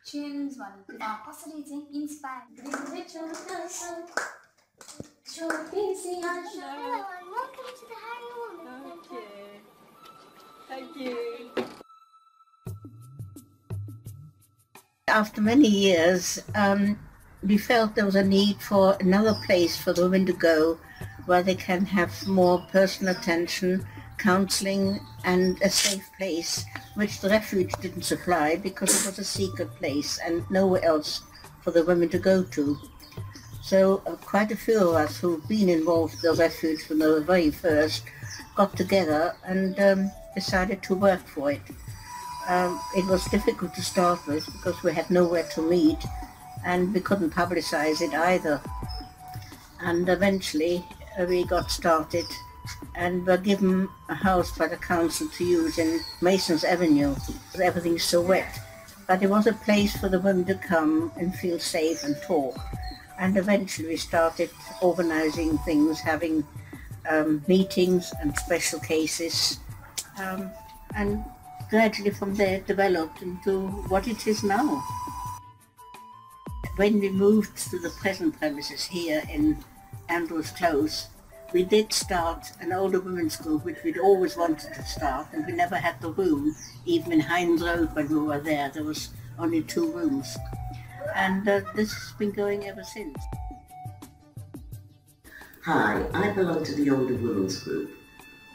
chins, कसरी चाहिँ inspire welcome to the Harrow. Okay. Thank you. After many years, we felt there was a need for another place for the women to go where they can have more personal attention, counselling and a safe place, which the refuge didn't supply because it was a secret place and nowhere else for the women to go to. So quite a few of us who've been involved in the refuge from the very first got together and decided to work for it. It was difficult to start with because we had nowhere to meet and we couldn't publicize it either. And eventually we got started and were given a house by the council to use in Mason's Avenue because everything's so wet. But it was a place for the women to come and feel safe and talk. And eventually we started organizing things, having meetings and special cases, and gradually from there it developed into what it is now. When we moved to the present premises here in Andrews Close, we did start an older women's group which we'd always wanted to start, and we never had the room. Even in Hines Road when we were there was only 2 rooms. And this has been going ever since. Hi, I belong to the older women's group.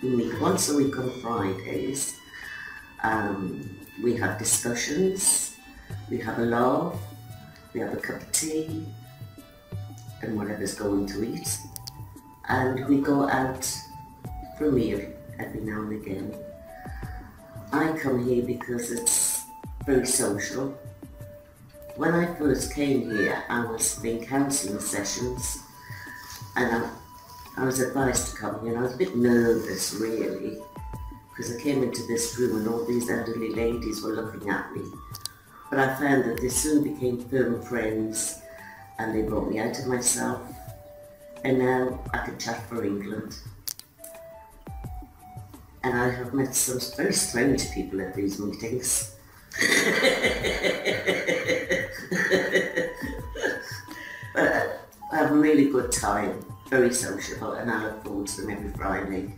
We meet once a week on Fridays. We have discussions, we have a laugh, we have a cup of tea and whatever's going to eat, and we go out for a meal every now and again. I come here because it's very social. When I first came here, I was in counselling sessions and I was advised to come here, and I was a bit nervous really, because I came into this room and all these elderly ladies were looking at me. But I found that they soon became firm friends and they brought me out of myself, and now I can chat for England. And I have met some very strange people at these meetings. But I have a really good time, very sociable, and I look forward to them every Friday.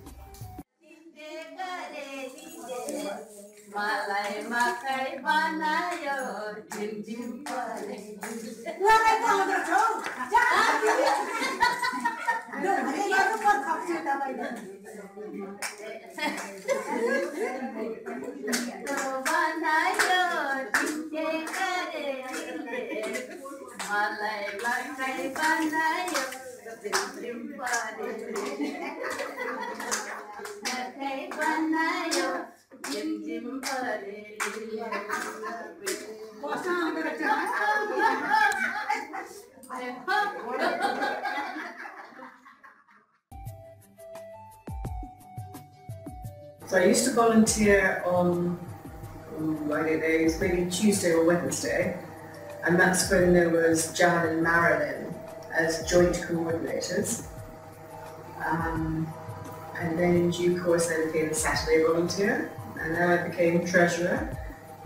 So I used to volunteer on, I don't know, it was maybe Tuesday or Wednesday, and that's when there was Jan and Marilyn as joint coordinators. And then in due course I became a Saturday volunteer, and then I became treasurer,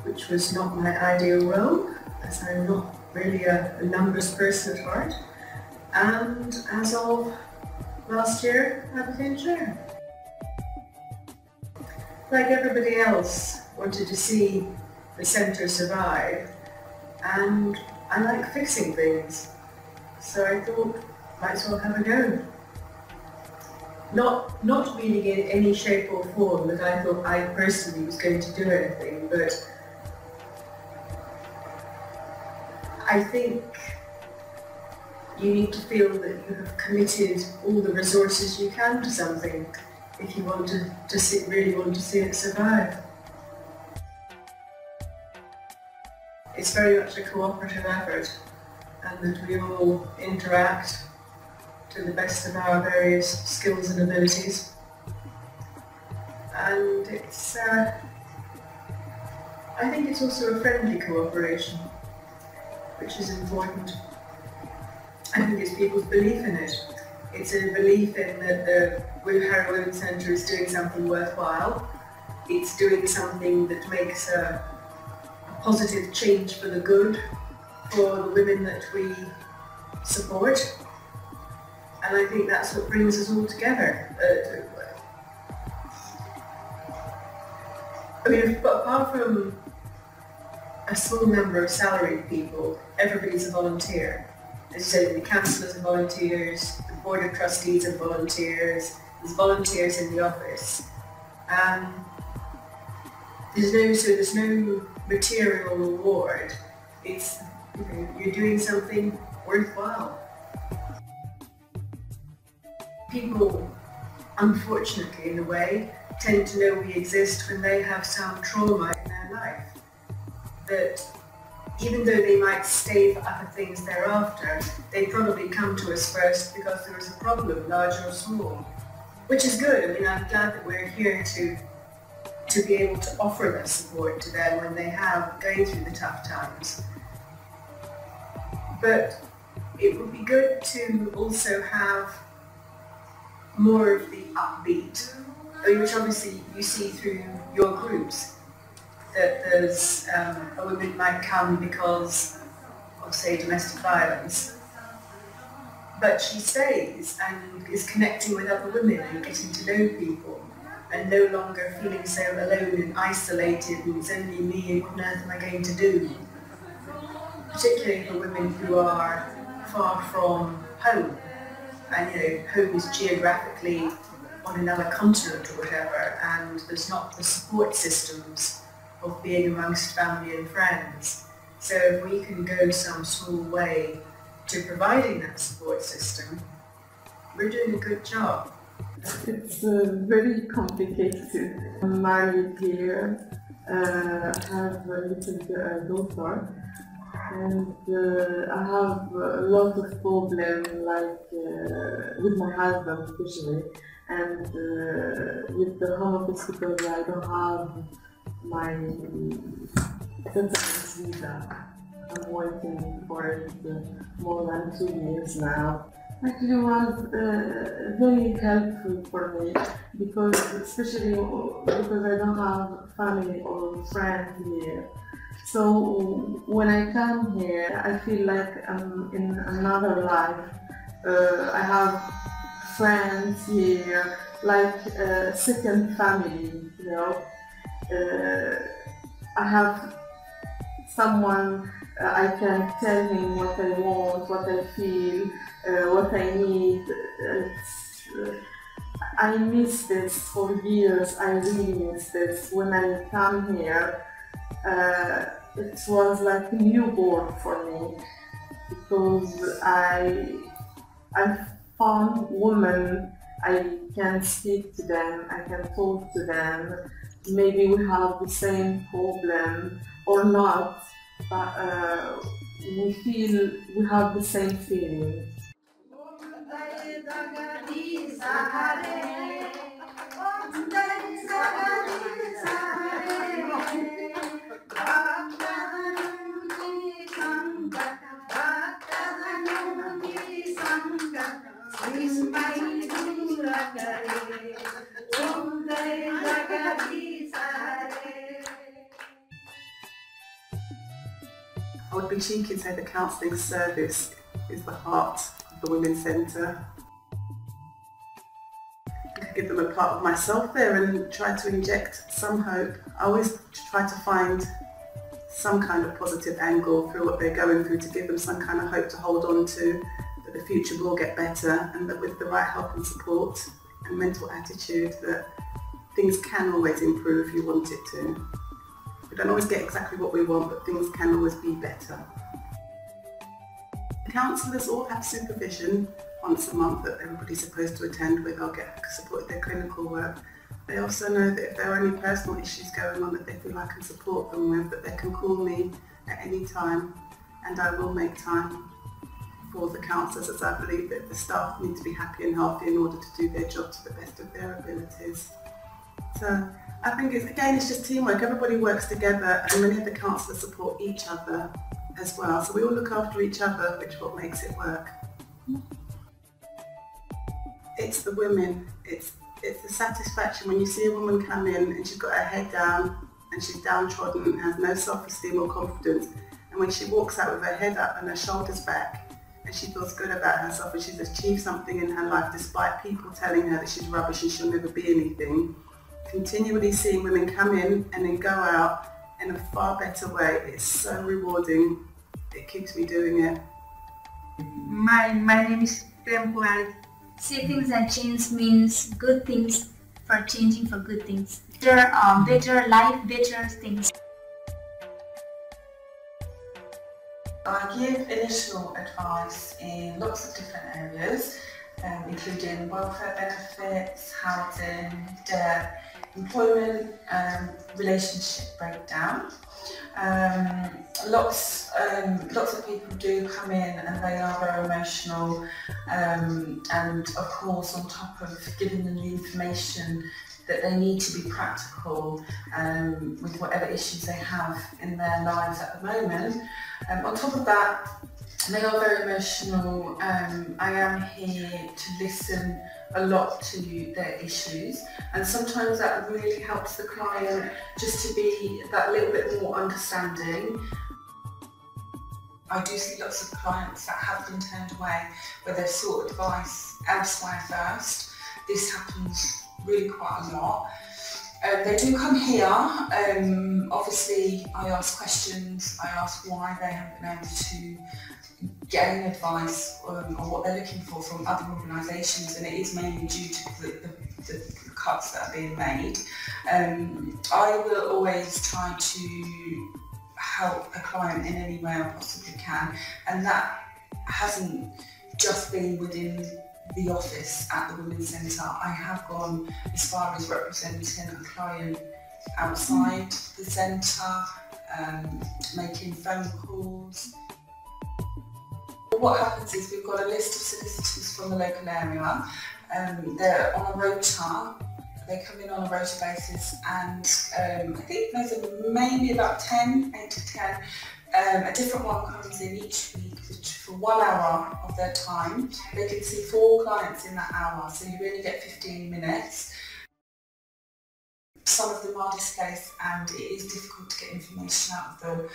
which was not my ideal role, as I'm not really a numbers person at heart. And as of last year, I became chair. Like everybody else, wanted to see the centre survive, and I like fixing things, so I thought might as well have a go. Not meaning in any shape or form that I thought I personally was going to do anything, but I think you need to feel that you have committed all the resources you can to something if you want to really want to see it survive. It's very much a cooperative effort, and that we all interact to the best of our various skills and abilities. And it's, I think it's also a friendly cooperation, which is important. I think it's people's belief in it. It's a belief in that the Harrow Women's Centre is doing something worthwhile. It's doing something that makes a positive change for the good for the women that we support. And I think that's what brings us all together. I mean, apart from a small number of salaried people, everybody's a volunteer. As you said, the counsellors are volunteers, the Board of Trustees are volunteers, there's volunteers in the office. There's no material reward. It's, you're doing something worthwhile. People, unfortunately in a way, tend to know we exist when they have some trauma in their life. That even though they might stay for other things thereafter, they probably come to us first because there is a problem, large or small. Which is good. I mean, I'm glad that we're here to be able to offer that support to them when they have going through the tough times. But it would be good to also have more of the upbeat, which obviously you see through your groups, that there's a woman might come because of, say, domestic violence, but she stays and is connecting with other women and getting to know people and no longer feeling so alone and isolated and it's only me and what on earth am I going to do? Particularly for women who are far from home, and home is geographically on another continent or whatever, and there's not the support systems of being amongst family and friends. So if we can go some small way to providing that support system, we're doing a good job. It's very complicated. I'm married here, I have a little daughter, and I have a lot of problems, like with my husband especially, and with the home office because I don't have my settlement visa. I'm waiting for it more than 2 years now. Actually, it was very helpful for me because, especially because I don't have family or friends here. So when I come here, I feel like I'm in another life. I have friends here, like a second family, I have someone I can tell him what I want, what I feel, what I need. I miss this for years. I really miss this. When I come here, it was like a newborn for me because I found women. I can speak to them. I can talk to them. Maybe we have the same problem or not, but we feel we have the same feeling. I would be cheeky to say the counselling service is the heart of the Women's Centre. I could give them a part of myself there and try to inject some hope. I always try to find some kind of positive angle through what they're going through to give them some kind of hope to hold on to, that the future will get better and that with the right help and support and mental attitude that things can always improve if you want it to. We don't always get exactly what we want, but things can always be better. The counsellors all have supervision once a month that everybody's supposed to attend where they'll get support with their clinical work. They also know that if there are any personal issues going on that they feel I can support them with, that they can call me at any time, and I will make time for the counsellors, as I believe that the staff need to be happy and healthy in order to do their job to the best of their abilities. So I think it's just teamwork. Everybody works together and many of the counsellors support each other as well. So we all look after each other, which is what makes it work. It's the women. It's the satisfaction when you see a woman come in and she's got her head down and she's downtrodden and has no self-esteem or confidence. And when she walks out with her head up and her shoulders back, and she feels good about herself and she's achieved something in her life despite people telling her that she's rubbish and she'll never be anything, continually seeing women come in and then go out in a far better way, it's so rewarding. It keeps me doing it. My name is Prem. See things and change means good things for changing for good things. Better life, better things. I give initial advice in lots of different areas, including welfare benefits, housing, debt, employment, relationship breakdown. Lots of people do come in and they are very emotional, and of course on top of giving them the information that they need to be practical with whatever issues they have in their lives at the moment. On top of that, they are very emotional. I am here to listen a lot to their issues, and sometimes that really helps the client just to be that little bit more understanding. I do see lots of clients that have been turned away where they've sought advice elsewhere first. This happens really quite a lot. They do come here. Obviously I ask questions, I ask why they haven't been able to gain advice or what they're looking for from other organisations, and it is mainly due to the cuts that are being made. I will always try to help a client in any way I possibly can, and that hasn't just been within the office at the Women's Centre. I have gone as far as representing a client outside the centre, making phone calls. What happens is we've got a list of solicitors from the local area. They're on a rota. They come in on a rota basis, and I think there's maybe about 8 to 10. A different one comes in each week for 1 hour of their time. They can see 4 clients in that hour, so you really get 15 minutes. Some of them are displaced and it is difficult to get information out of them,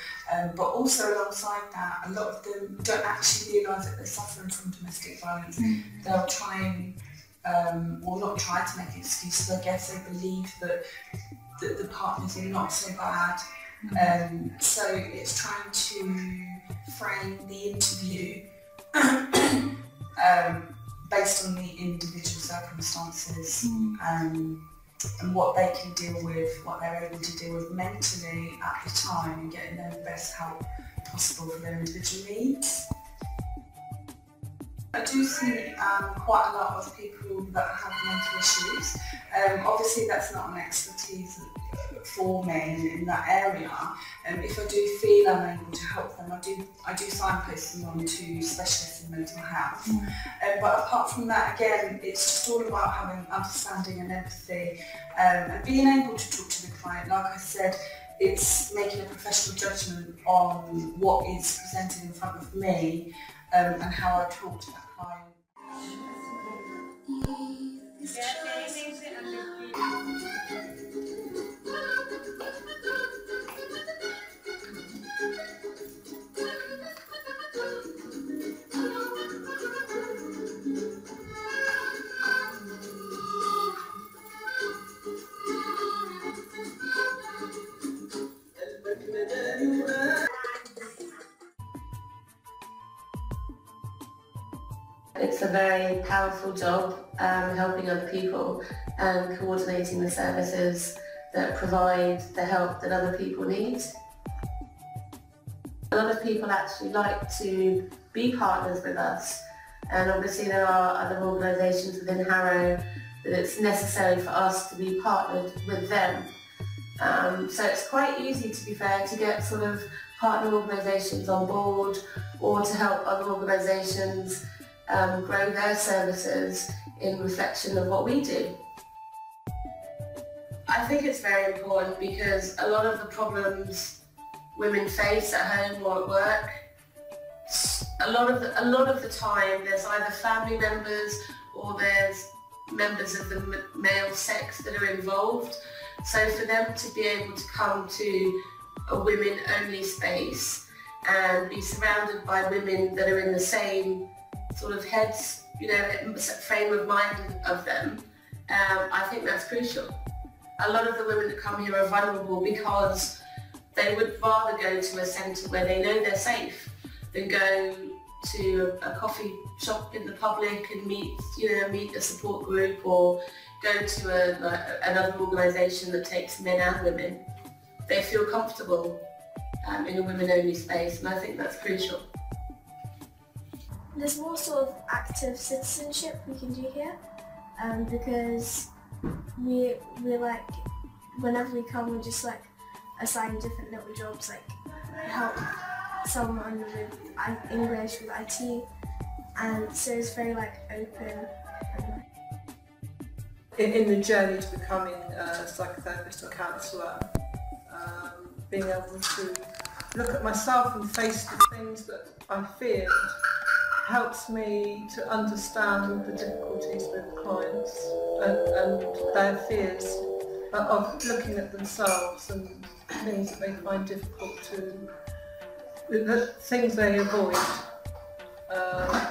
but also alongside that, a lot of them don't actually realise that they're suffering from domestic violence. They'll try and, well, not try to make excuses, I guess. They believe that the partners are not so bad. So it's trying to frame the interview based on the individual circumstances, and what they can deal with, what they're able to deal with mentally at the time, and getting them the best help possible for their individual needs. I do see quite a lot of people that have mental issues. Obviously that's not an expertise for me in that area. If I do feel I'm able to help them, I do signpost them on to specialists in mental health. But apart from that, again, it's just all about having understanding and empathy, and being able to talk to the client. Like I said, it's making a professional judgment on what is presented in front of me, and how I talk to that client. It's a very powerful job, helping other people and coordinating the services that provide the help that other people need. A lot of people actually like to be partners with us, and obviously there are other organisations within Harrow that it's necessary for us to be partnered with them. So it's quite easy, to be fair, to get sort of partner organisations on board, or to help other organisations grow their services in reflection of what we do. I think it's very important because a lot of the problems women face at home or at work, a lot of the time there's either family members or there's members of the male sex that are involved, So for them to be able to come to a women-only space and be surrounded by women that are in the same sort of heads, frame of mind of them, I think that's crucial. A lot of the women that come here are vulnerable because they would rather go to a centre where they know they're safe than go to a coffee shop in the public and meet a support group, or go to another organisation that takes men and women. They feel comfortable in a women-only space, and I think that's crucial. There's more sort of active citizenship we can do here, because we're like, whenever we come, we're just like assigned different little jobs, like help someone with English, with IT, and so it's very like open. In the journey to becoming a psychotherapist or counsellor, being able to look at myself and face the things that I feared helps me to understand the difficulties with clients and their fears of looking at themselves and things that they find difficult the things they avoid.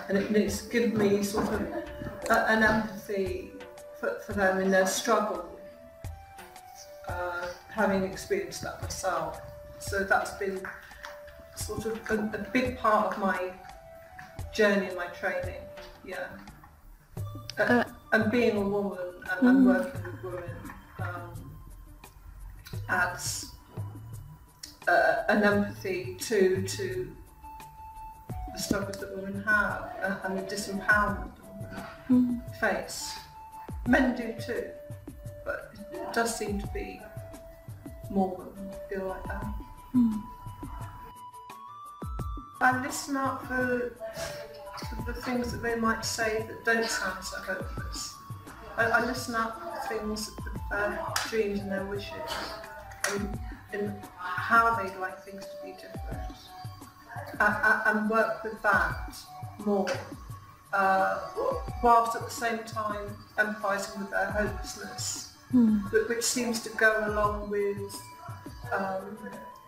And it's given me sort of an empathy for them in their struggle, having experienced that myself. So that's been sort of a big part of my journey and my training, and being a woman and working with women adds an empathy to the struggles that women have and the disempowerment that women face. Men do too, but it does seem to be more women feel like that. I listen out for the things that they might say that don't sound so hopeless. I listen out for things, their dreams and their wishes, and how they'd like things to be different, and work with that more, whilst at the same time empathising with their hopelessness, which seems to go along with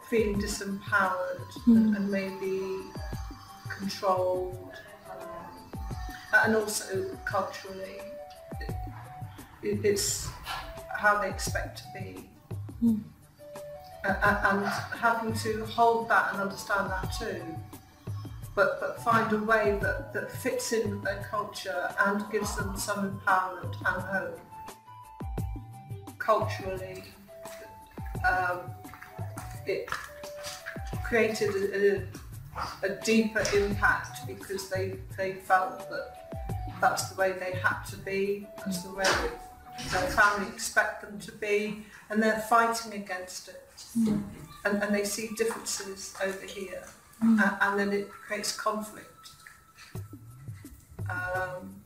feeling disempowered and maybe controlled, and also culturally it's how they expect to be, and having to hold that and understand that too, but find a way that fits in with their culture and gives them some empowerment and hope. Culturally, it created a deeper impact because they felt that that's the way they had to be, that's the way their family expect them to be, and they're fighting against it. And they see differences over here, and then it creates conflict.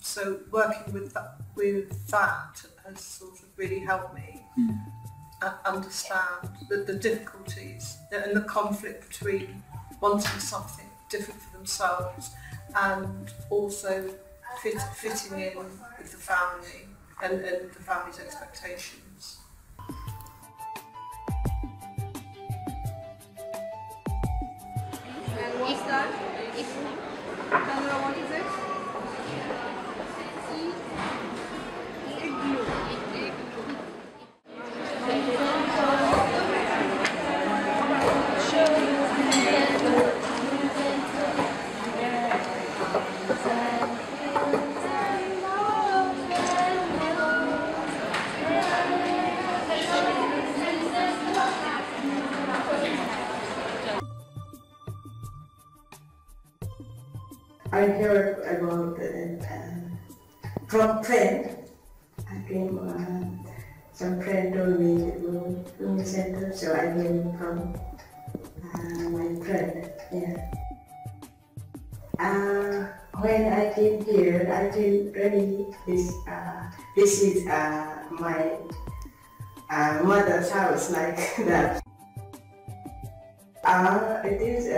So working with that has sort of really helped me understand the difficulties and the conflict between wanting something different for themselves and also fitting in with the family and the family's expectations. And what's that? Sandra, what is it? Igloo. I heard about from friend. I came, some friend told me to go to the center, so I came from my friend. Yeah. When I came here, I feel really this is my mother's house, like that. It is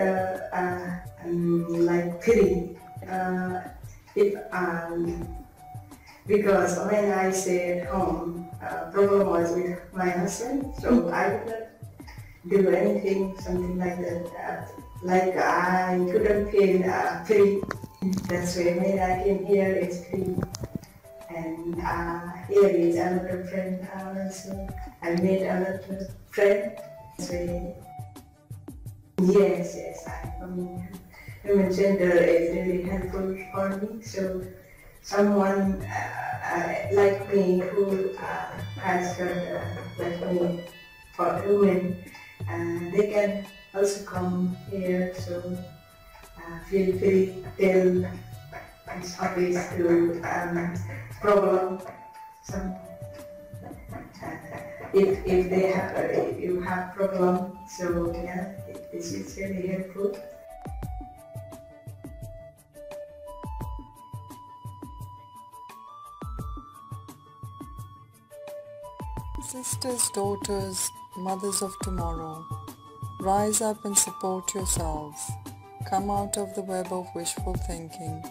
like pity. Because when I stay at home, problem was with my husband, so I could not do anything, something like that. Like I couldn't feel free. That's why when I came here, it's free. And here is another friend also. I made another friend. So, yes, Women Center is really helpful for me. So someone like me who has got like me for women, they can also come here. So feel free till it's obvious to problem. If they have, if you have problem, so yeah, this is really helpful. Sisters, daughters, mothers of tomorrow, rise up and support yourselves. Come out of the web of wishful thinking,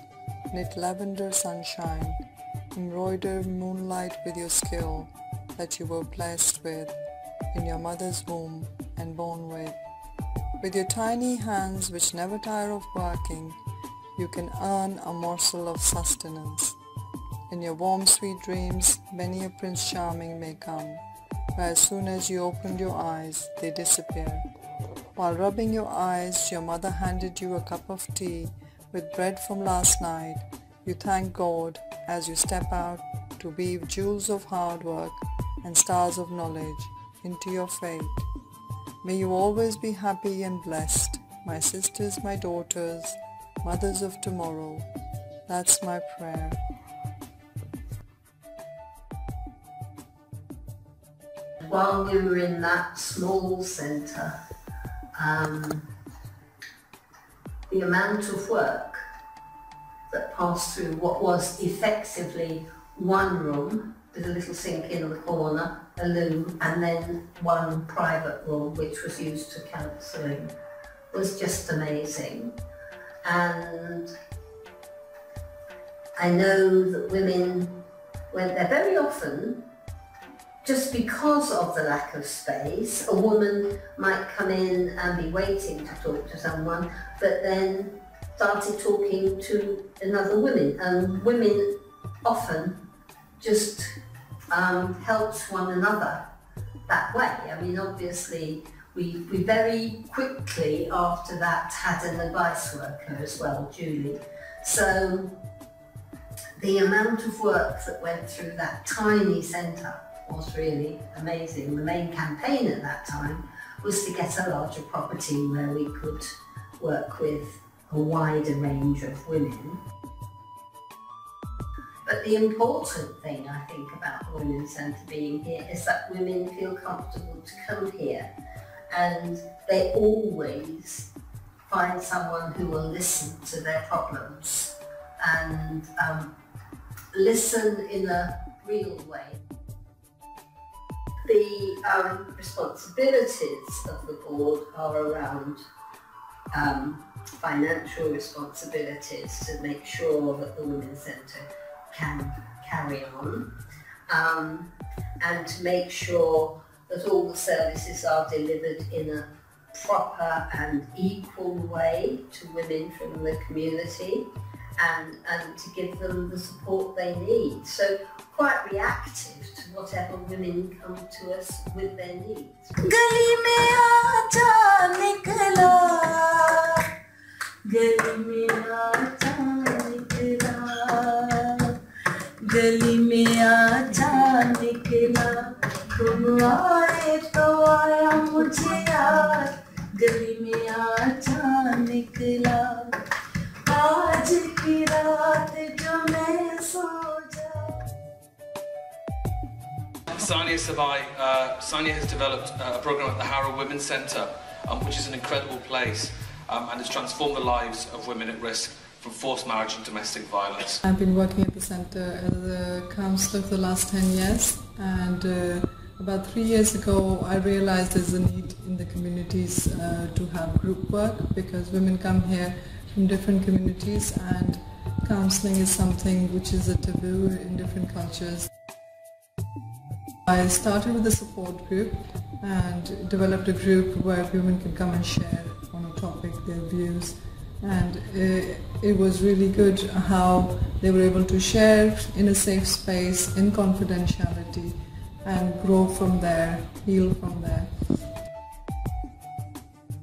knit lavender sunshine, embroider moonlight with your skill that you were blessed with in your mother's womb and born with. With your tiny hands which never tire of working, you can earn a morsel of sustenance. In your warm sweet dreams, many a Prince Charming may come, where as soon as you opened your eyes, they disappear. While rubbing your eyes, your mother handed you a cup of tea with bread from last night. You thank God as you step out to weave jewels of hard work and stars of knowledge into your fate. May you always be happy and blessed, my sisters, my daughters, mothers of tomorrow. That's my prayer. While we were in that small centre, the amount of work that passed through what was effectively one room with a little sink in the corner, a loo, and then one private room which was used for counselling was just amazing. And I know that women went there very often just because of the lack of space. A woman might come in and be waiting to talk to someone, but then started talking to another woman, and women often just helped one another that way. I mean, obviously we very quickly after that had an advice worker as well, Julie. So the amount of work that went through that tiny centre was really amazing. The main campaign at that time was to get a larger property where we could work with a wider range of women. But the important thing I think about the Women's Centre being here is that women feel comfortable to come here, and they always find someone who will listen to their problems and listen in a real way. The responsibilities of the board are around financial responsibilities to make sure that the Women's Centre can carry on, and to make sure that all the services are delivered in a proper and equal way to women from the community, and to give them the support they need. So quite reactive to whatever women come to us with their needs. गली में आजा निकला, गली में आजा निकला, गली में आजा निकला, तुम आए तो आया मुझे याद, गली में आजा निकला, आज की रात जो मैं सो Sania has developed a program at the Harrow Women's Centre, which is an incredible place and has transformed the lives of women at risk from forced marriage and domestic violence. I've been working at the centre as a counsellor for the last 10 years, and about 3 years ago I realised there's a need in the communities to have group work, because women come here from different communities and counselling is something which is a taboo in different cultures. I started with a support group and developed a group where women could come and share on a topic their views, and it was really good how they were able to share in a safe space, in confidentiality, and grow from there, heal from there.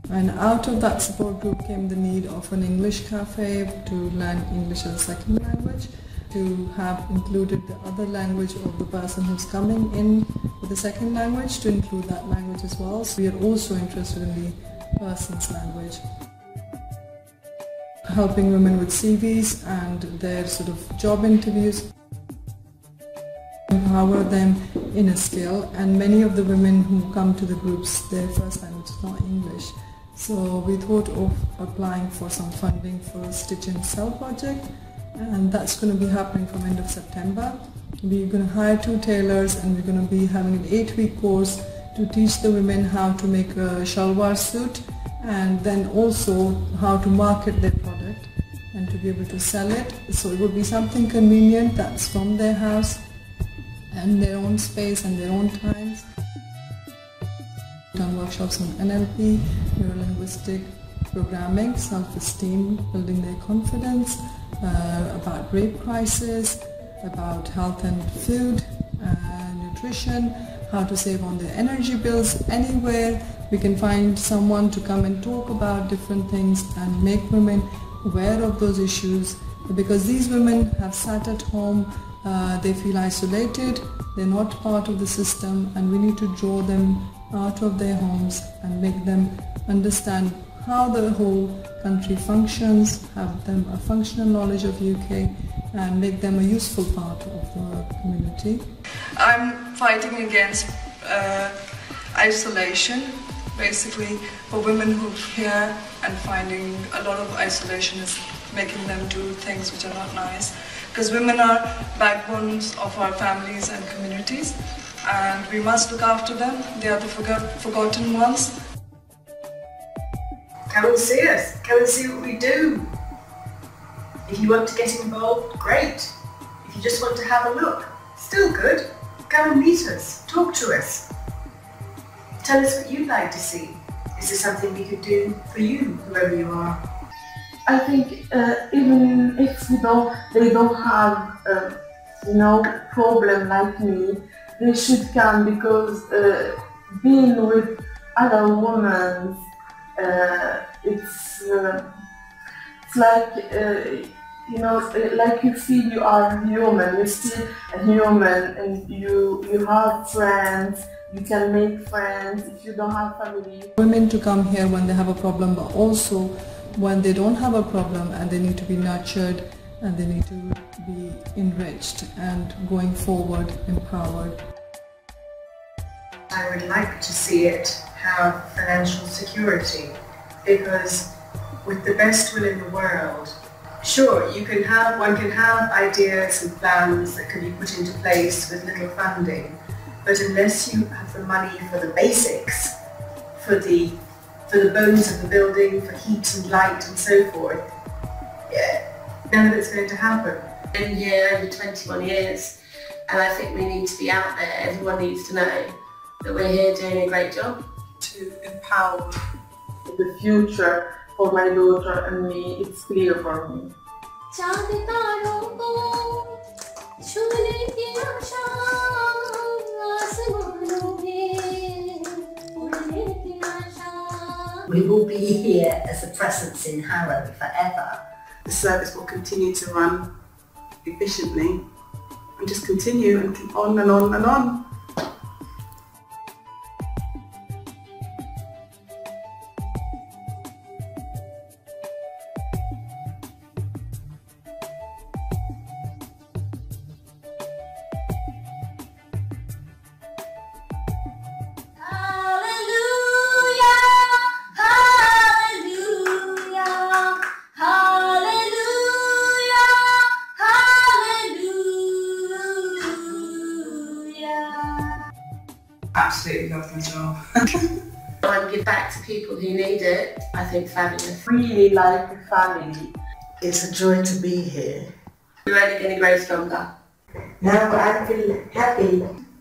And out of that support group came the need of an English cafe to learn English as a second language, to have included the other language of the person who's coming in with the second language, to include that language as well. So we are also interested in the person's language. Helping women with CVs and their sort of job interviews, empower them in a skill, and many of the women who come to the groups, their first language is not English. So we thought of applying for some funding for a Stitch and Sell project, and that's going to be happening from end of September. We're going to hire 2 tailors, and we're going to be having an 8-week course to teach the women how to make a shalwar suit, and then also how to market their product and to be able to sell it. So it would be something convenient that's from their house and their own space and their own times. Done workshops on NLP, neurolinguistic programming, self-esteem, building their confidence, about rape crisis, about health and food, nutrition, how to save on their energy bills. Anywhere we can find someone to come and talk about different things and make women aware of those issues, because these women have sat at home, they feel isolated, they're not part of the system, and we need to draw them out of their homes and make them understand how the whole country functions, have them a functional knowledge of UK, and make them a useful part of the community. I'm fighting against isolation, basically for women who are here and finding a lot of isolation is making them do things which are not nice. Because women are backbones of our families and communities, and we must look after them. They are the forgotten ones. Come and see us. Come and see what we do. If you want to get involved, great. If you just want to have a look, still good. Come and meet us. Talk to us. Tell us what you'd like to see. Is there something we could do for you, whoever you are? I think even if they don't have problem like me, they should come, because being with other women, it's like like you feel you are human. You're still a human, and you have friends. You can make friends if you don't have family. Women to come here when they have a problem, but also when they don't have a problem and they need to be nurtured and they need to be enriched and going forward empowered. I would like to see it have financial security, because with the best will in the world, sure, one can have ideas and plans that can be put into place with little funding, but unless you have the money for the basics, for the bones of the building, for heat and light and so forth, none of it's going to happen. I've been here over 21 years, and I think we need to be out there. Everyone needs to know that we're here doing a great job. To empower the future for my daughter and me, it's clear for me. We will be here as a presence in Harrow forever. The service will continue to run efficiently and just continue and keep on and on and on. Absolutely love my job. And give back to people who need it, I think fabulous. Really like a family. It's a joy to be here. We're only going to grow stronger. Now I feel happy